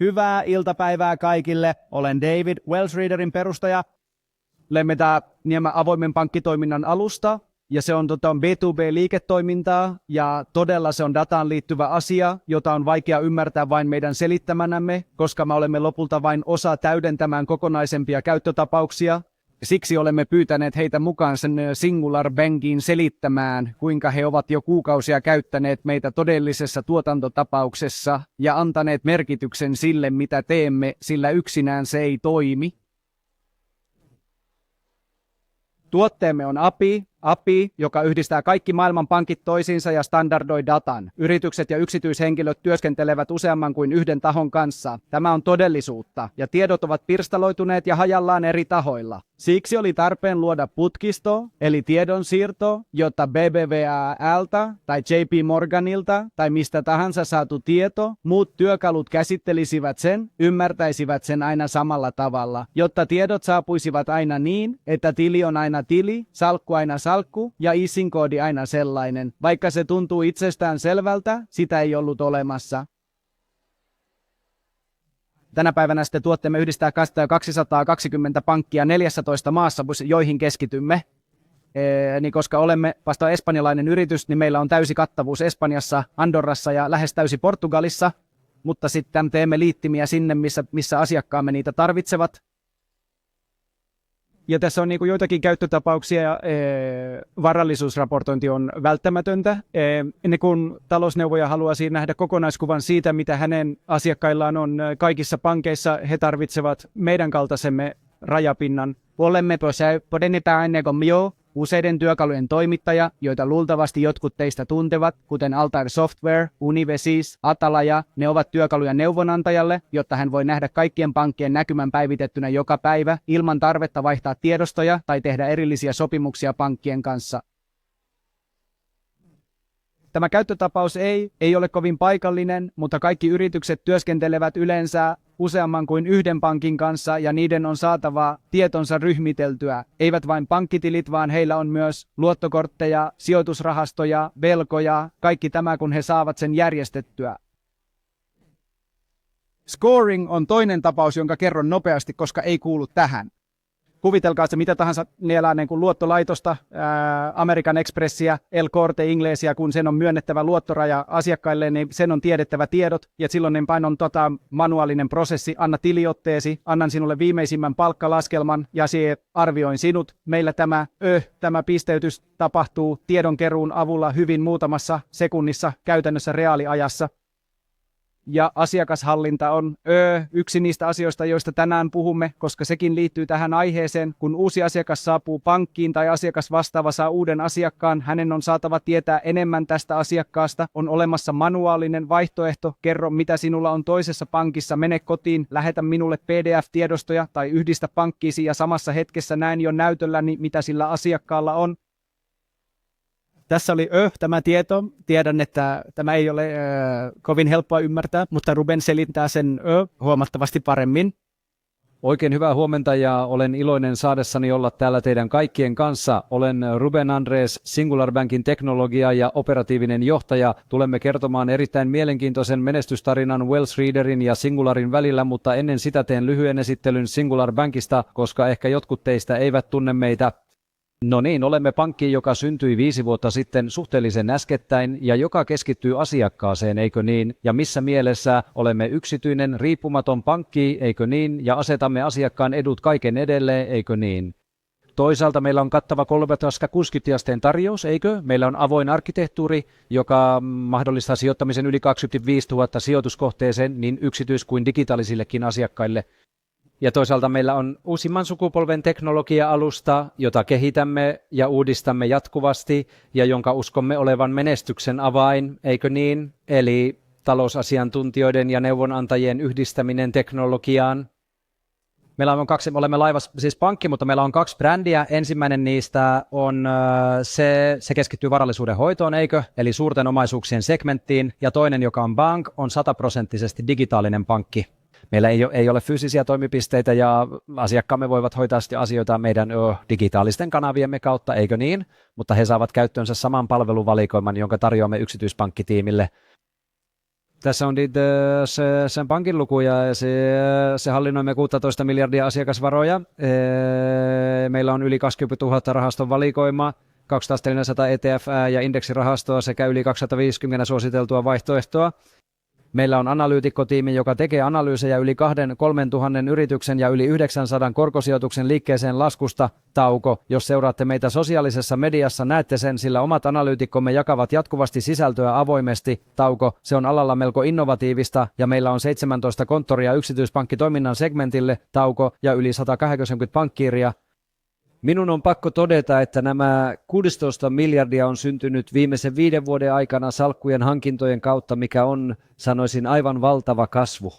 Hyvää iltapäivää kaikille. Olen David, Wellsreaderin perustaja. Olemme tämä avoimen pankkitoiminnan alusta, ja se on B2B-liiketoimintaa, ja todella se on dataan liittyvä asia, jota on vaikea ymmärtää vain meidän selittämänämme, koska me olemme lopulta vain osa täydentämään kokonaisempia käyttötapauksia. Siksi olemme pyytäneet heitä mukaan sen Singular Bankiin selittämään, kuinka he ovat jo kuukausia käyttäneet meitä todellisessa tuotantotapauksessa ja antaneet merkityksen sille, mitä teemme, sillä yksinään se ei toimi. Tuotteemme on API, joka yhdistää kaikki maailman pankit toisiinsa ja standardoi datan. Yritykset ja yksityishenkilöt työskentelevät useamman kuin yhden tahon kanssa. Tämä on todellisuutta, ja tiedot ovat pirstaloituneet ja hajallaan eri tahoilla. Siksi oli tarpeen luoda putkisto, eli tiedonsiirto, jotta BBVA:ltä tai JP Morganilta tai mistä tahansa saatu tieto, muut työkalut käsittelisivät sen, ymmärtäisivät sen aina samalla tavalla, jotta tiedot saapuisivat aina niin, että tili on aina tili, salkku aina salkku ja ISIN-koodi aina sellainen. Vaikka se tuntuu itsestään selvältä, sitä ei ollut olemassa. Tänä päivänä sitten tuotteemme yhdistää 220 pankkia 14 maassa, joihin keskitymme. Niin koska olemme vasta espanjalainen yritys, niin meillä on täysi kattavuus Espanjassa, Andorrassa ja lähes täysi Portugalissa, mutta sitten teemme liittimiä sinne, missä asiakkaamme niitä tarvitsevat. Ja tässä on joitakin käyttötapauksia ja varallisuusraportointi on välttämätöntä. Ennen kuin talousneuvoja haluaa nähdä kokonaiskuvan siitä, mitä hänen asiakkaillaan on kaikissa pankeissa, he tarvitsevat meidän kaltaisemme rajapinnan. Olemme useiden työkalujen toimittaja, joita luultavasti jotkut teistä tuntevat, kuten Altair Software, Univesis, Atalaja. Ne ovat työkaluja neuvonantajalle, jotta hän voi nähdä kaikkien pankkien näkymän päivitettynä joka päivä ilman tarvetta vaihtaa tiedostoja tai tehdä erillisiä sopimuksia pankkien kanssa. Tämä käyttötapaus ei ole kovin paikallinen, mutta kaikki yritykset työskentelevät yleensä useamman kuin yhden pankin kanssa ja niiden on saatava tietonsa ryhmiteltyä. Eivät vain pankkitilit, vaan heillä on myös luottokortteja, sijoitusrahastoja, velkoja, kaikki tämä kun he saavat sen järjestettyä. Scoring on toinen tapaus, jonka kerron nopeasti, koska ei kuulu tähän. Kuvitelkaa se mitä tahansa niin kuin luottolaitosta, American Expressia, El Corte Inglesia, kun sen on myönnettävä luottoraja asiakkaille, niin sen on tiedettävä tiedot, ja silloin niin on manuaalinen prosessi, anna tiliotteesi, annan sinulle viimeisimmän palkkalaskelman, ja arvioin sinut. Meillä tämä pisteytys tapahtuu tiedonkeruun avulla hyvin muutamassa sekunnissa, käytännössä reaaliajassa. Ja asiakashallinta on yksi niistä asioista, joista tänään puhumme, koska sekin liittyy tähän aiheeseen. Kun uusi asiakas saapuu pankkiin tai asiakas vastaava saa uuden asiakkaan, hänen on saatava tietää enemmän tästä asiakkaasta. On olemassa manuaalinen vaihtoehto, kerro mitä sinulla on toisessa pankissa, mene kotiin, lähetä minulle PDF-tiedostoja tai yhdistä pankkiisi ja samassa hetkessä näen jo näytölläni, mitä sillä asiakkaalla on. Tässä oli tämä tieto. Tiedän, että tämä ei ole kovin helppoa ymmärtää, mutta Ruben selittää sen huomattavasti paremmin. Oikein hyvää huomenta ja olen iloinen saadessani olla täällä teidän kaikkien kanssa. Olen Ruben Andres, Singular Bankin teknologia- ja operatiivinen johtaja. Tulemme kertomaan erittäin mielenkiintoisen menestystarinan Wellsreaderin ja Singularin välillä, mutta ennen sitä teen lyhyen esittelyn Singular Bankista, koska ehkä jotkut teistä eivät tunne meitä. No niin, olemme pankki, joka syntyi 5 vuotta sitten suhteellisen äskettäin ja joka keskittyy asiakkaaseen, eikö niin? Ja missä mielessä olemme yksityinen, riippumaton pankki, eikö niin? Ja asetamme asiakkaan edut kaiken edelle, eikö niin? Toisaalta meillä on kattava 360-asteen tarjous, eikö? Meillä on avoin arkkitehtuuri, joka mahdollistaa sijoittamisen yli 25 000 sijoituskohteeseen niin yksityis- kuin digitaalisillekin asiakkaille. Ja toisaalta meillä on uusimman sukupolven teknologia-alusta, jota kehitämme ja uudistamme jatkuvasti ja jonka uskomme olevan menestyksen avain, eikö niin? Eli talousasiantuntijoiden ja neuvonantajien yhdistäminen teknologiaan. Me olemme siis pankki, mutta meillä on 2 brändiä. Ensimmäinen niistä on se keskittyy varallisuuden hoitoon, eikö? Eli suurten omaisuuksien segmenttiin. Ja toinen, joka on bank, on 100% digitaalinen pankki. Meillä ei ole fyysisiä toimipisteitä ja asiakkaamme voivat hoitaa asioita meidän digitaalisten kanaviemme kautta, eikö niin? Mutta he saavat käyttöönsä saman palveluvalikoiman, jonka tarjoamme yksityispankkitiimille. Tässä on sen pankin luku ja se hallinnoimme 16 miljardia asiakasvaroja. Meillä on yli 20 000 rahaston valikoimaa, 2400 ETF ja indeksirahastoa sekä yli 250 suositeltua vaihtoehtoa. Meillä on analyytikkotiimi, joka tekee analyysejä yli 2-3 tuhannen yrityksen ja yli 900 korkosijoituksen liikkeeseen laskusta. Tauko, jos seuraatte meitä sosiaalisessa mediassa, näette sen, sillä omat analyytikkomme jakavat jatkuvasti sisältöä avoimesti. Tauko, se on alalla melko innovatiivista ja meillä on 17 konttoria yksityispankkitoiminnan segmentille. Tauko ja yli 180 pankkiiria. Minun on pakko todeta, että nämä 16 miljardia on syntynyt viimeisen 5 vuoden aikana salkkujen hankintojen kautta, mikä on, sanoisin, aivan valtava kasvu.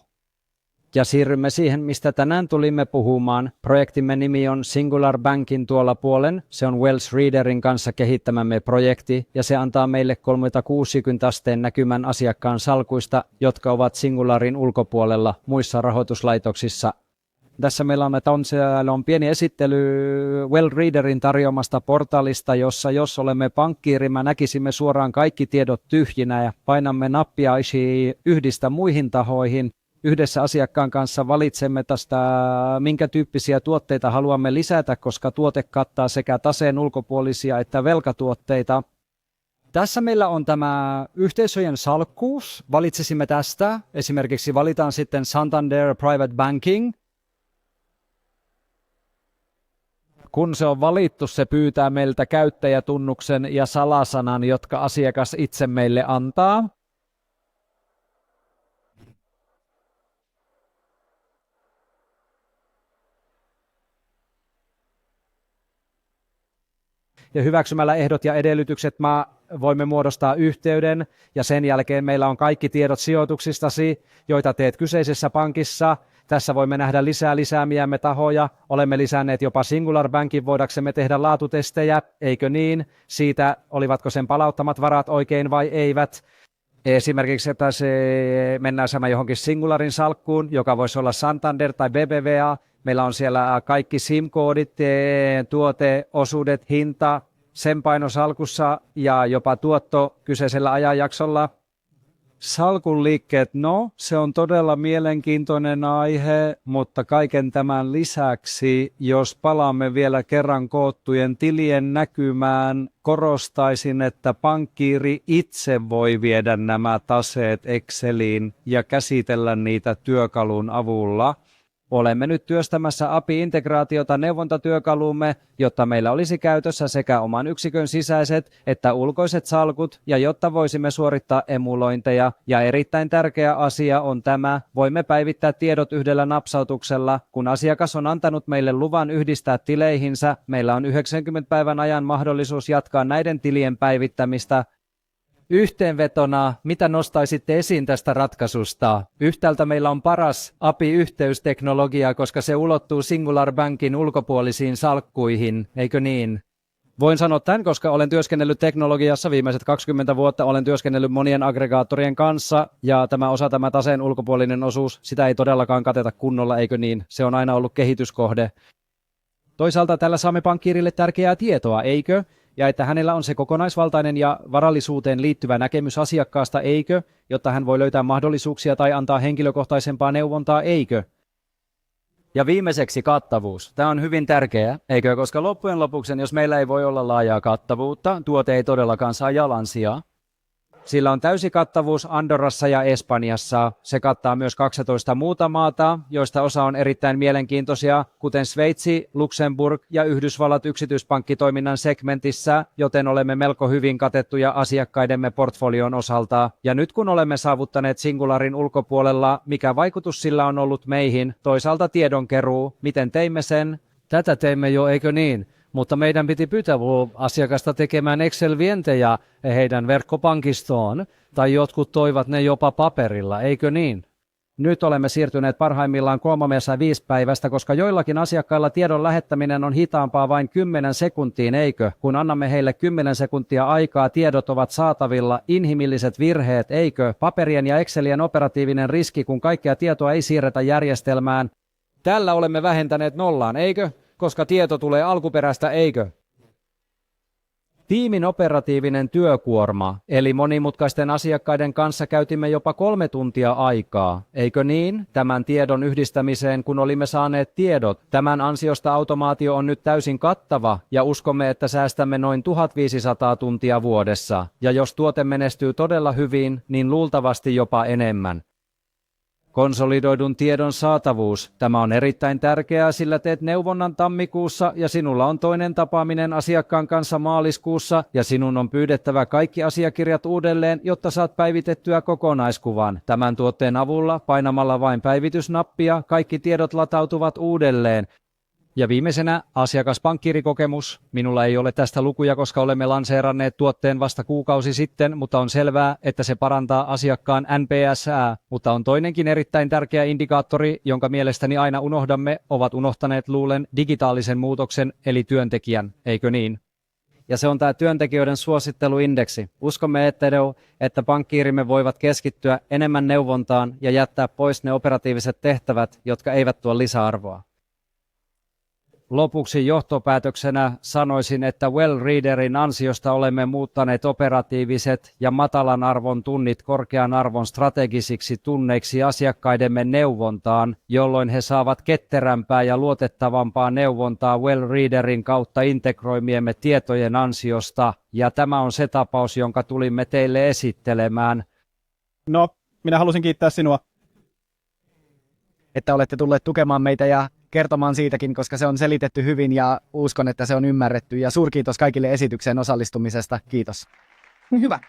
Ja siirrymme siihen, mistä tänään tulimme puhumaan. Projektimme nimi on Singular Bankin tuolla puolen. Se on Wells Readerin kanssa kehittämämme projekti ja se antaa meille 360 asteen näkymän asiakkaan salkuista, jotka ovat Singularin ulkopuolella muissa rahoituslaitoksissa. Tässä meillä on pieni esittely Well Readerin tarjoamasta portaalista, jossa jos olemme pankkiiri, me näkisimme suoraan kaikki tiedot tyhjinä ja painamme nappia yhdistä muihin tahoihin. Yhdessä asiakkaan kanssa valitsemme tästä, minkä tyyppisiä tuotteita haluamme lisätä, koska tuote kattaa sekä taseen ulkopuolisia että velkatuotteita. Tässä meillä on tämä yhteisöjen salkkuus. Valitsisimme tästä. Esimerkiksi valitaan sitten Santander Private Banking. Kun se on valittu, se pyytää meiltä käyttäjätunnuksen ja salasanan, jotka asiakas itse meille antaa. Ja hyväksymällä ehdot ja edellytykset voimme muodostaa yhteyden ja sen jälkeen meillä on kaikki tiedot sijoituksistasi, joita teet kyseisessä pankissa. Tässä voimme nähdä lisäämiämme tahoja. Olemme lisänneet jopa Singular Bankin voidaksemme tehdä laatutestejä, eikö niin? Siitä, olivatko sen palauttamat varat oikein vai eivät. Esimerkiksi, että mennään johonkin Singularin salkkuun, joka voisi olla Santander tai BBVA. Meillä on siellä kaikki SIM-koodit, tuoteosuudet, hinta, sen paino salkussa ja jopa tuotto kyseisellä ajanjaksolla. Salkun liikkeet, se on todella mielenkiintoinen aihe, mutta kaiken tämän lisäksi, jos palaamme vielä kerran koottujen tilien näkymään, korostaisin, että pankkiiri itse voi viedä nämä taseet Exceliin ja käsitellä niitä työkalun avulla. Olemme nyt työstämässä API-integraatiota neuvontatyökaluumme, jotta meillä olisi käytössä sekä oman yksikön sisäiset että ulkoiset salkut ja jotta voisimme suorittaa emulointeja. Ja erittäin tärkeä asia on tämä, voimme päivittää tiedot yhdellä napsautuksella. Kun asiakas on antanut meille luvan yhdistää tileihinsä, meillä on 90 päivän ajan mahdollisuus jatkaa näiden tilien päivittämistä. Yhteenvetona, mitä nostaisitte esiin tästä ratkaisusta? Yhtäältä meillä on paras API-yhteysteknologia, koska se ulottuu Singular Bankin ulkopuolisiin salkkuihin, eikö niin? Voin sanoa tämän, koska olen työskennellyt teknologiassa viimeiset 20 vuotta, olen työskennellyt monien aggregaattorien kanssa ja tämä taseen ulkopuolinen osuus, sitä ei todellakaan kateta kunnolla, eikö niin? Se on aina ollut kehityskohde. Toisaalta tällä saamme pankkiirille tärkeää tietoa, eikö? Ja että hänellä on se kokonaisvaltainen ja varallisuuteen liittyvä näkemys asiakkaasta, eikö? Jotta hän voi löytää mahdollisuuksia tai antaa henkilökohtaisempaa neuvontaa, eikö? Ja viimeiseksi kattavuus. Tämä on hyvin tärkeää, eikö? Koska loppujen lopuksi, jos meillä ei voi olla laajaa kattavuutta, tuote ei todellakaan saa jalansijaa. Sillä on täysi kattavuus Andorrassa ja Espanjassa. Se kattaa myös 12 muuta maata, joista osa on erittäin mielenkiintoisia, kuten Sveitsi, Luxemburg ja Yhdysvallat yksityispankkitoiminnan segmentissä, joten olemme melko hyvin katettuja asiakkaidemme portfolion osalta. Ja nyt kun olemme saavuttaneet Singularin ulkopuolella, mikä vaikutus sillä on ollut meihin, toisaalta tiedonkeruu, miten teimme sen? Tätä teimme jo, eikö niin? Mutta meidän piti pyytää asiakasta tekemään Excel-vientejä heidän verkkopankistoon, tai jotkut toivat ne jopa paperilla, eikö niin? Nyt olemme siirtyneet parhaimmillaan 3-5 päivästä, koska joillakin asiakkailla tiedon lähettäminen on hitaampaa vain 10 sekuntiin, eikö? Kun annamme heille 10 sekuntia aikaa, tiedot ovat saatavilla, inhimilliset virheet, eikö? Paperien ja Excelien operatiivinen riski, kun kaikkea tietoa ei siirretä järjestelmään. Tällä olemme vähentäneet nollaan, eikö? Koska tieto tulee alkuperäistä, eikö? Tiimin operatiivinen työkuorma, eli monimutkaisten asiakkaiden kanssa käytimme jopa 3 tuntia aikaa. Eikö niin? Tämän tiedon yhdistämiseen, kun olimme saaneet tiedot. Tämän ansiosta automaatio on nyt täysin kattava ja uskomme, että säästämme noin 1500 tuntia vuodessa. Ja jos tuote menestyy todella hyvin, niin luultavasti jopa enemmän. Konsolidoidun tiedon saatavuus. Tämä on erittäin tärkeää, sillä teet neuvonnan tammikuussa ja sinulla on toinen tapaaminen asiakkaan kanssa maaliskuussa ja sinun on pyydettävä kaikki asiakirjat uudelleen, jotta saat päivitettyä kokonaiskuvan. Tämän tuotteen avulla painamalla vain päivitysnappia kaikki tiedot latautuvat uudelleen. Ja viimeisenä asiakaspankkiirikokemus. Minulla ei ole tästä lukuja, koska olemme lanseeranneet tuotteen vasta kuukausi sitten, mutta on selvää, että se parantaa asiakkaan NPS:ää. Mutta on toinenkin erittäin tärkeä indikaattori, jonka mielestäni aina unohdamme, ovat unohtaneet luulen digitaalisen muutoksen eli työntekijän, eikö niin? Ja se on tämä työntekijöiden suositteluindeksi. Uskomme, että pankkiirimme voivat keskittyä enemmän neuvontaan ja jättää pois ne operatiiviset tehtävät, jotka eivät tuo lisäarvoa. Lopuksi johtopäätöksenä sanoisin, että Well-Readerin ansiosta olemme muuttaneet operatiiviset ja matalan arvon tunnit korkean arvon strategisiksi tunneiksi asiakkaidemme neuvontaan, jolloin he saavat ketterämpää ja luotettavampaa neuvontaa Well-Readerin kautta integroimiemme tietojen ansiosta, ja tämä on se tapaus, jonka tulimme teille esittelemään. No, minä halusin kiittää sinua. Että olette tulleet tukemaan meitä ja kertomaan siitäkin, koska se on selitetty hyvin ja uskon, että se on ymmärretty. Ja suurkiitos kaikille esitykseen osallistumisesta. Kiitos. Hyvä.